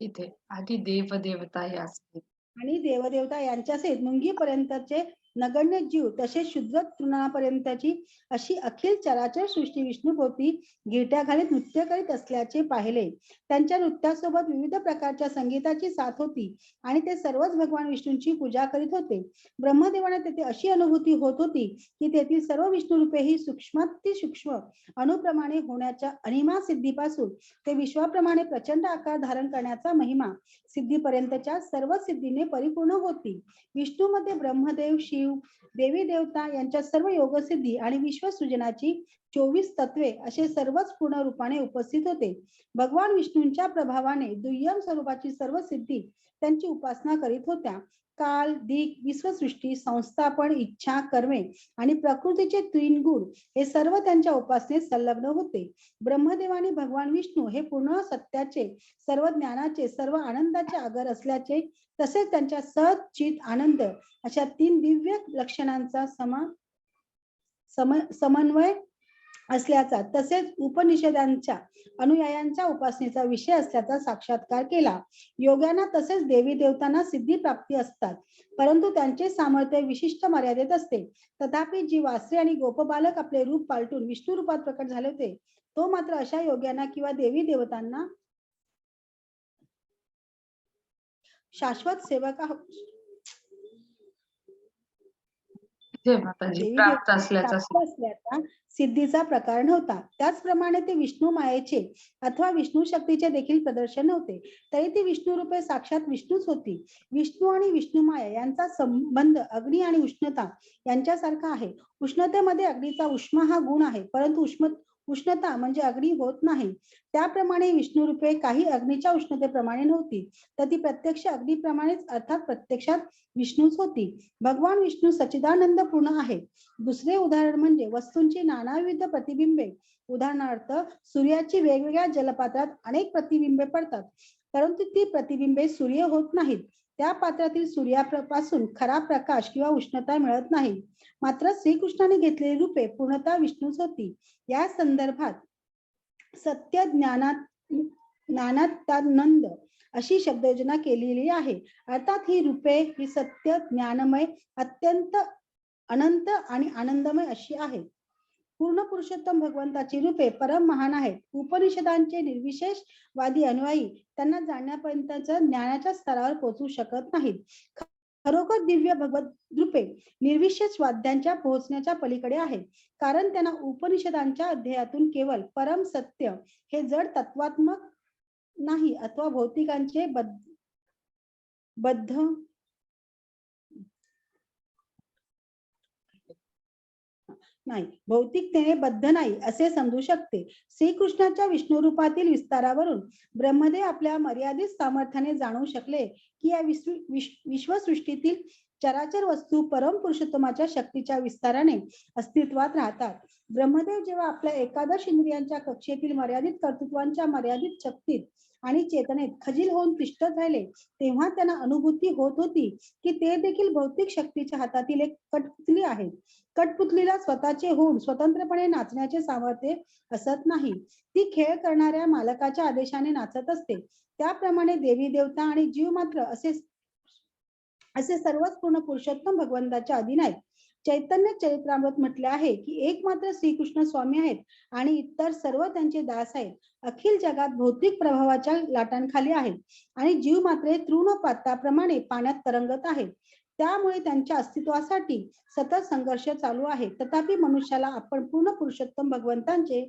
इथे आधी देवदेवता या असतील आणि देवदेवता यांच्यासहित मुंगीपर्यंतचे नगण्य जीव तसेच शूद्र तृणापर्यंतची अशी अखिल चराचर सृष्टी विष्णूभोवती गिरट्या घालीत नृत्य करीत असल्याचे पाहिले. त्यांच्या नृत्यासोबत विविध प्रकारच्या संगीताची साथ होती आणि ते सर्वच भगवान विष्णूंची पूजा करीत होते. ब्रह्मदेवाने तेथे अशी अनुभूती होत होती की तेथील सर्व विष्णू रूपे ही सूक्ष्म अणुप्रमाणे होण्याच्या अनिमा सिद्धीपासून ते विश्वाप्रमाणे प्रचंड आकार धारण करण्याचा महिमा सिद्धीपर्यंतच्या सर्व सिद्धीने परिपूर्ण होती. विष्णूमध्ये ब्रह्मदेव, शिव, देवी देवता यांच्या सर्व योगसिद्धी आणि विश्वसृजनाची 24 तत्वे असे सर्वच पूर्ण रूपाने उपस्थित होते. भगवान विष्णूंच्या प्रभावाने दुय्यम स्वरूपाची सर्व सिद्धी त्यांची उपासना करीत होत्या. काल, दिक, विश्वसृष्टी, संस्थापन, इच्छा, कर्मे आणि प्रकृतीचे 3 गुण हे सर्व त्यांच्या उपासनेत संलग्न होते. ब्रह्मदेवाने भगवान विष्णू हे पूर्ण सत्याचे, सर्व ज्ञानाचे, सर्व आनंदाचे आगर असल्याचे तसेच त्यांच्या सत, चित, आनंद अशा 3 दिव्य लक्षणांचा समन्वय असल्याचा तसेच उपनिषदांच्या अनुयायांच्या उपासनेचा विषय असल्याचा साक्षात्कार केला. योग्यांना तसेच देवी देवतांना सिद्धी प्राप्ती असतात, परंतु त्यांचे सामर्थ्य विशिष्ट मर्यादेत असते. तथापि जी वासरे आणि गोपबालक आपले रूप पालटून विष्णू रूपात प्रकट झाले होते, तो मात्र अशा योग्यांना किंवा देवी देवतांना शाश्वत सेवका माताजी प्राप्त असल्याचा सिद्धीचा प्रकार नव्हता. त्याचप्रमाणे ते विष्णू मायेचे अथवा विष्णू शक्तीचे देखील प्रदर्शन नव्हते. तरी ती विष्णू रूपे साक्षात विष्णूच होती. विष्णू आणि विष्णू माया यांचा संबंध अग्नी आणि उष्णता यांच्यासारखा आहे. उष्णतेमध्ये अग्नीचा उष्मा हा गुण आहे, परंतु उष्णता म्हणजे अग्नी होत नाही. त्याप्रमाणे विष्णू रूपे काही अग्नीच्या उष्णतेप्रमाणे नव्हती, तर ती प्रत्यक्ष अग्नीप्रमाणेच अर्थात प्रत्यक्षात विष्णूच होती. भगवान विष्णू सच्चिदानंद पूर्ण आहे. दुसरे उदाहरण म्हणजे वस्तूंची नानाविध प्रतिबिंबे. उदाहरणार्थ सूर्याची वेगवेगळ्या जलपात्रात अनेक प्रतिबिंबे पडतात, परंतु ती प्रतिबिंबे सूर्य होत नाहीत. त्या पात्रातील सूर्यापासून खरा प्रकाश किंवा उष्णता मिळत नाही. मात्र श्रीकृष्णाने घेतलेली रूपे पूर्णतः विष्णूच होती. या संदर्भात सत्य ज्ञानानंद अशी शब्दयोजना केलेली आहे. अर्थात ही रूपे ही सत्य, ज्ञानमय, अत्यंत अनंत आणि आनंदमय अशी आहेत. पूर्ण पुरुषोत्तम भगवंताची रूपे परम महान आहेत. उपनिषदांचे निर्विशेषवादी अनुयायी त्यांना जाणण्यापर्यंतच्या ज्ञानाच्या स्तरावर पोहोचू शकत नाहीत. खरोखर दिव्य भगवत रूपे निर्विशेष वाद्यांच्या पोहोचण्याच्या पलीकडे आहेत, कारण त्यांना उपनिषदांच्या अध्यायातून केवळ परम सत्य हे जड तत्वात्मक नाही अथवा भौतिकांचे बद्ध नाही, भौतिकतेने बद्ध नाही असे समजू शकते. श्रीकृष्णाच्या विष्णू रूपातील विस्तारावरून ब्रह्मदेव आपल्या मर्यादित सामर्थ्याने जाणू शकले की या विश्वसृष्टीतील चराचर वस्तू परम पुरुषोत्तमाच्या शक्तीच्या विस्ताराने अस्तित्वात राहतात. ब्रह्मदेव जेव्हा आपल्या एकादश इंद्रियांच्या कक्षेतील मर्यादित कर्तृत्वांच्या मर्यादित शक्तीत आणि चेतनेत खजील होऊन तिष्ठत राहिले, तेव्हा त्यांना अनुभूती होत होती की ते देखील भौतिक शक्तीच्या हातातील एक कठपुतली आहे. कठपुतलीला स्वतःचे होऊन स्वतंत्रपणे नाचण्याचे सामर्थ्य असत नाही. ती खेळ करणाऱ्या मालकाच्या आदेशाने नाचत असते. त्याप्रमाणे देवी देवता आणि जीव मात्र असे सर्वच पूर्ण पुरुषोत्तम भगवंताच्या अधीन आहेत. चैतन्य चरित्रामृत म्हटले आहे की एकमात्र श्रीकृष्ण स्वामी आहेत आणि इतर सर्व त्यांचे दास आहेत. अखिल जगात भौतिक प्रभावाच्या लाटांखाली आहेत आणि जीव मात्र तृण पात्राप्रमाणे पाण्यात तरंगत आहेत. त्यामुळे त्यांच्या अस्तित्वासाठी सतत संघर्ष चालू आहे. तथापि मनुष्याला आपण पूर्ण पुरुषोत्तम भगवंतांचे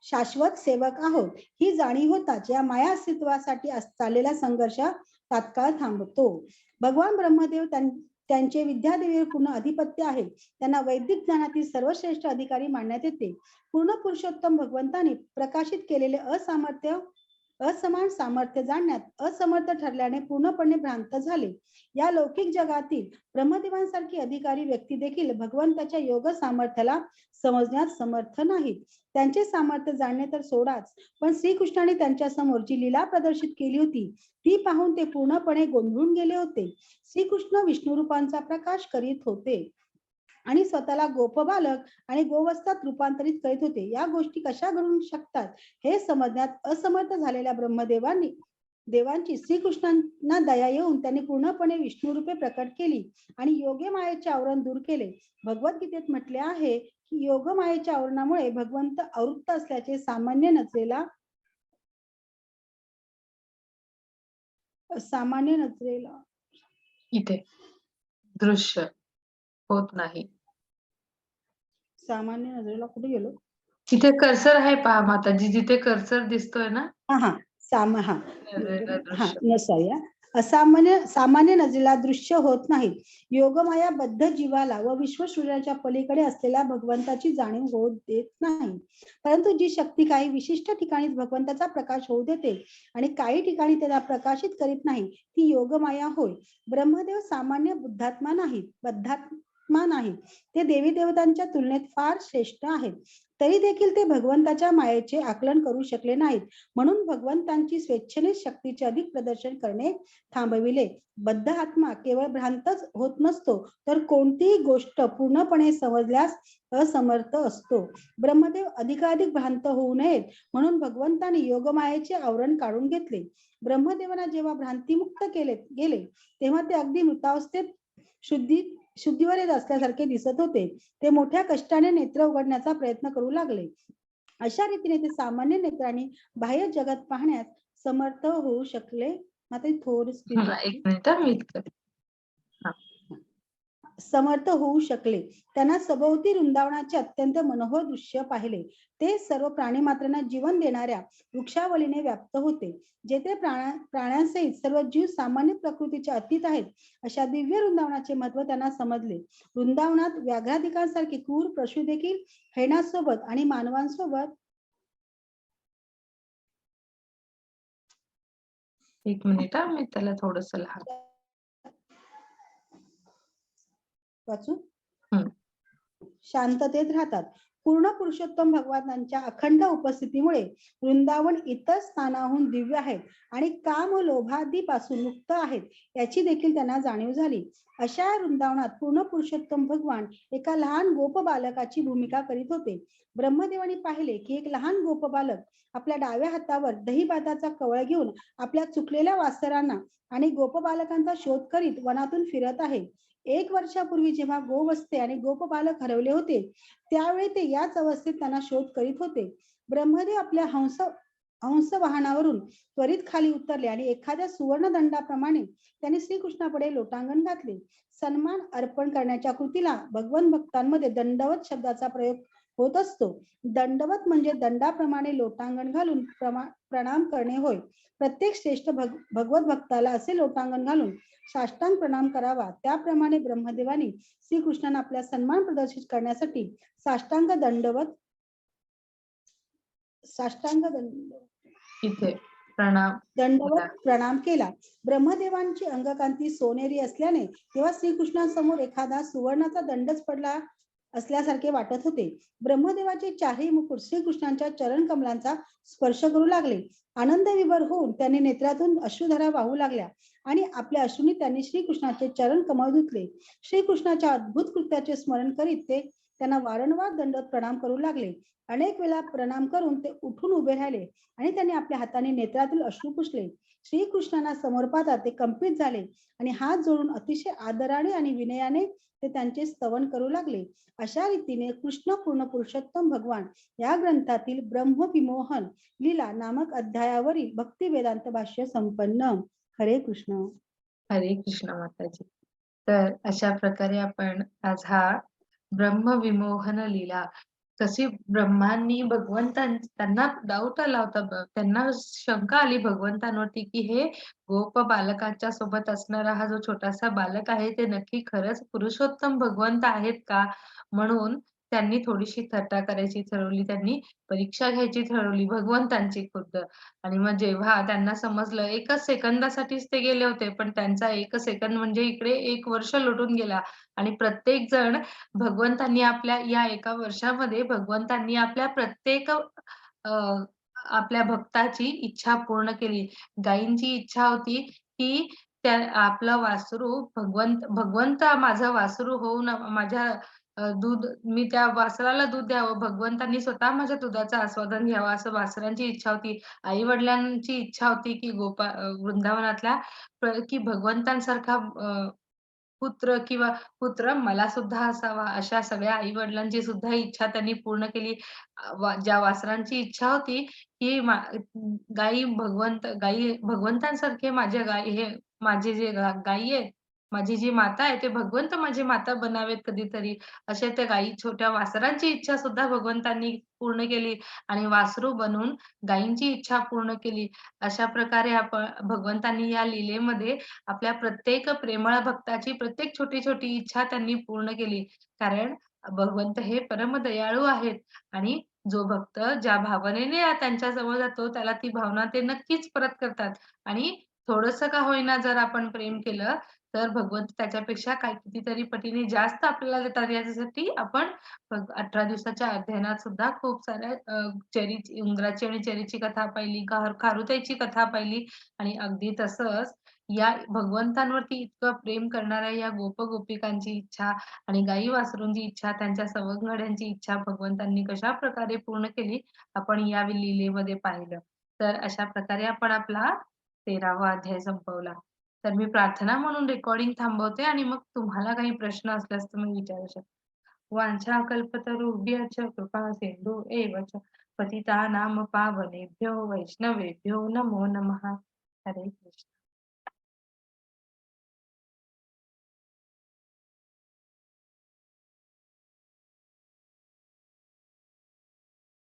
शाश्वत सेवक आहोत ही जाणीव होताच या माया अस्तित्वासाठी चाललेला संघर्ष तात्काळ थांबतो. भगवान ब्रह्मदेव त्यांचे विद्यादेवीवर पूर्ण अधिपत्य आहे. त्यांना वैदिक ज्ञानातील सर्वश्रेष्ठ अधिकारी मानण्यात येते. पूर्ण पुरुषोत्तम भगवंतांनी प्रकाशित केलेले असमान सामर्थ्य जाणण्यात असमर्थ ठरल्याने पूर्णपणे भ्रांत झाले. या लौकिक जगातील ब्रह्मदेवांसारखी अधिकारी व्यक्ती देखील भगवंताच्या योग सामर्थ्याला समजण्यात समर्थ नाहीत. त्यांचे सामर्थ्य जाणणे तर सोडाच, पण श्रीकृष्णाने त्यांच्या समोर जी लीला प्रदर्शित केली होती ती पाहून ते पूर्णपणे गोंधळून गेले होते. श्रीकृष्ण विष्णू रूपांचा प्रकाश करीत होते आणि स्वतःला गोपबालक आणि गोवस्थात रूपांतरित करीत होते. या गोष्टी कशा घडू शकतात हे समजण्यात असमर्थ झालेल्या देवांची श्रीकृष्णांना दया येऊन त्यांनी पूर्णपणे विष्णू रूपे प्रकट केली आणि योगे मायेचे आवरण दूर केले. भगवद्गीतेत म्हटले आहे की योग मायेच्या आवरणामुळे भगवंत अवृत्त असल्याचे सामान्य नजरेला इथे दृश्य होत नाही. सामान्य नजरेला कुठे गेलो? तिथे कर्सर आहे पहा माताजी, जिथे कर्सर दिसतोय ना नजरेला दृश्य. सामान्य नजरेला दृश्य होत नाही. योगमाया बद्ध जीवाला व विश्वसूर्याच्या पलीकडे असलेल्या भगवंताची जाणीव होऊ देत नाही. परंतु जी शक्ती काही विशिष्ट ठिकाणी भगवंताचा प्रकाश होऊ देते आणि काही ठिकाणी त्याला प्रकाशित करीत नाही ती योगमाया होय. ब्रह्मदेव सामान्य बद्धात्मा नाही. ते देवी देवतांच्या तुलनेत फार श्रेष्ठ आहेत. तरी देखील ते भगवंताच्या मायेचे आकलन करू शकले नाहीत. म्हणून भगवंतांची स्वेच्छेने शक्तीचे अधिक प्रदर्शन करणे थांबविले. बद्ध आत्मा केवळ भ्रांतच होत नसतो, तर कोणतीही गोष्ट पूर्णपणे समजल्यास असमर्थ असतो. ब्रह्मदेव अधिकाधिक भ्रांत होऊ नयेत म्हणून भगवंतांनी योगमायेचे आवरण काढून घेतले. ब्रह्मदेवांना जेव्हा भ्रांतिमुक्त गेले तेव्हा ते अगदी मृतावस्थेत शुद्धीवर येत असल्यासारखे दिसत होते. ते मोठ्या कष्टाने नेत्र उघडण्याचा प्रयत्न करू लागले. अशा रीतीने ते सामान्य नेत्रांनी बाह्य जगत पाहण्यास समर्थ होऊ शकले. आता थोडी एक मिनिट मी समर्थ होऊ शकले. त्यांना सभोवती वृंदावनाचे अत्यंत मनोहर दृश्य पाहिले. ते सर्व प्राणी मात्रांना जीवन देणाऱ्या वृक्षावलीने व्याप्त होते. जेथे प्राण्यांसहित सर्व जीव सामान्य प्रकृतीचे अतीत आहेत अशा दिव्य वृंदावनाचे महत्व त्यांना समजले. वृंदावनात व्याघ्राधिकांसारखे क्रूर पशु देखील हरिणासोबत आणि मानवांसोबत एक मिनिट मी त्याला थोडस लहान वाचू शांततेत राहतात. पूर्ण पुरुषोत्तम भगवानांच्या अखंड उपस्थितीमुळे वृंदावन इतर स्थानाहून दिव्य आहेत आणि काम व लोभादीपासून मुक्त आहेत याची देखील त्यांना जाणीव झाली. अशा वृंदावनात पूर्ण पुरुषोत्तम भगवान एका लहान गोप बालकाची भूमिका करीत होते. ब्रह्मदेवाने पाहिले की एक लहान गोप बालक आपल्या डाव्या हातावर दहीभाताचा कवळ घेऊन आपल्या चुकलेल्या वासरांना आणि गोप बालकांचा शोध करीत वनातून फिरत आहे. 1 वर्षापूर्वी जेव्हा गोवस्ते आणि गोप बालक हरवले होते त्यावेळी ते याच अवस्थेत त्यांना शोध करीत होते. ब्रह्मदेव आपल्या हंस वाहनावरून त्वरित खाली उतरले आणि एखाद्या सुवर्ण दंडाप्रमाणे त्यांनी श्रीकृष्णापुढे लोटांगण घातले. सन्मान अर्पण करण्याच्या कृतीला भगवान भक्तांमध्ये दंडवत शब्दाचा प्रयोग होत असतो. दंडवत म्हणजे दंडाप्रमाणे लोटांगण घालून प्रणाम करणे होय. प्रत्येक श्रेष्ठ भगवत भक्ताला असे लोटांगण घालून साष्टांग प्रणाम करावा. त्याप्रमाणे ब्रह्मदेवानी श्रीकृष्णांना आपला सन्मान प्रदर्शित करण्यासाठी साष्टांग दंड इथे प्रणाम दंडवत प्रणाम केला. ब्रह्मदेवांची अंगकांती सोनेरी असल्याने तेव्हा श्रीकृष्णांसमोर एखादा सुवर्णाचा दंडच पडला असल्यासारखे वाटत होते. ब्रह्मदेवाचे चारही मुकुट श्रीकृष्णांच्या चरण कमलांचा स्पर्श करू लागले. आनंद विभोर होऊन त्यांनी नेत्रातून अश्रुधारा वाहू लागल्या आणि आपल्या अश्रूंनी त्यांनी श्रीकृष्णाचे चरण कमळ धुतले. श्रीकृष्णाच्या अद्भुत कृत्याचे स्मरण करीत ते त्यांना वारंवार दंडवत प्रणाम करू लागले. अनेक वेळा प्रणाम करून ते उठून उभे राहिले आणि त्यांनी आपल्या हाताने नेत्रातील अश्रू पुसले. श्रीकृष्णांना समोर पाहता ते कंपित झाले आणि हात जोडून अतिशय आदराने आणि विनयाने ते त्यांचे स्तवन करू लागले. अशा रीतीने कृष्ण पूर्ण पुरुषोत्तम भगवान या ग्रंथातील ब्रह्मविमोहन लीला नामक अध्यायावरील भक्ती वेदांत भाष्य संपन्न. हरे कृष्ण. हरे कृष्ण माताजी. तर अशा प्रकारे आपण आज हा ब्रह्मविमोहन लीला कशी ब्रह्मांनी त्यांना डाऊट आला होता, त्यांना शंका आली भगवंतांवरती की हे गोप बालकाच्या सोबत असणारा हा जो छोटासा बालक आहे ते नक्की खरंच पुरुषोत्तम भगवंत आहेत का? म्हणून त्यांनी थोडीशी थट्टा करायची ठरवली, त्यांनी परीक्षा घ्यायची ठरवली भगवंतांची खुद्द. आणि मग जेव्हा त्यांना समजलं, एकच सेकंदासाठीच ते गेले होते, पण त्यांचा 1 सेकंद म्हणजे इकडे 1 वर्ष लोटून गेला आणि प्रत्येक जण भगवंतांनी आपल्या या 1 वर्षामध्ये भगवंतांनी आपल्या प्रत्येक आपल्या भक्ताची इच्छा पूर्ण केली. गायींची इच्छा होती, की त्या आपलं वासरू भगवंत माझं वासरू होऊन माझ्या दूध मी त्या वासराला दूध द्यावं. भगवंतांनी स्वतः माझ्या दुधाचं आस्वादन घ्यावं, असं वासरांची इच्छा होती. आई-वडिलांची इच्छा होती, की वृंदावनातल्या की भगवंतांसारखा पुत्र किंवा पुत्र मला सुद्धा असावा. अशा सगळ्या आई-वडिलांची सुद्धा इच्छा त्यांनी पूर्ण केली. ज्या वासरांची इच्छा होती, की गायी भगवंतांसारखे माझ्या गायी हे माझे जे गायी आहेत, माझी जी माता आहे, ते भगवंत माझी माता बनावेत कधीतरी. अशा त्या गायी छोट्या वासरांची इच्छा सुद्धा भगवंतांनी पूर्ण केली आणि वासरू बनून गायींची इच्छा पूर्ण केली. अशा प्रकारे भगवंतांनी या लीलेमध्ये आपल्या प्रत्येक प्रेमळ भक्ताची प्रत्येक छोटी-छोटी इच्छा त्यांनी पूर्ण केली. कारण भगवंत हे परम दयाळू आहेत आणि जो भक्त ज्या भावनेने त्यांच्या जवळ जातो, त्याला ती भावना ते नक्कीच परत करतात आणि थोडंसं का होईना जर आपण प्रेम केलं, तर भगवंत त्याच्यापेक्षा काही कितीतरी पटीने जास्त आपल्याला देतात. याच्यासाठी आपण 18 दिवसाच्या अध्ययनात सुद्धा खूप साऱ्या उंदराची आणि चेरीची कथा पाहिली, खारुताईची कथा पाहिली आणि अगदी तसंच या भगवंतांवरती इतकं प्रेम करणाऱ्या या गोप-गोपिकांची इच्छा आणि गाई-वासरूंची इच्छा, त्यांच्या सवंगड्यांची इच्छा भगवंतांनी कशाप्रकारे पूर्ण केली, आपण या लीलेमध्ये पाहिलं. तर अशा प्रकारे आपण आपला 13वा अध्याय संपवला. तर मी प्रार्थना म्हणून रेकॉर्डिंग थांबवते आणि मग तुम्हाला काही प्रश्न असल्यास तुम्ही विचारू शकता. वाञ्छाकल्पतरुभ्यश्च कृपा सिन्धु एव च पतितानां पावनेभ्यो वैष्णवेभ्यो नमो नमः. हरे कृष्ण.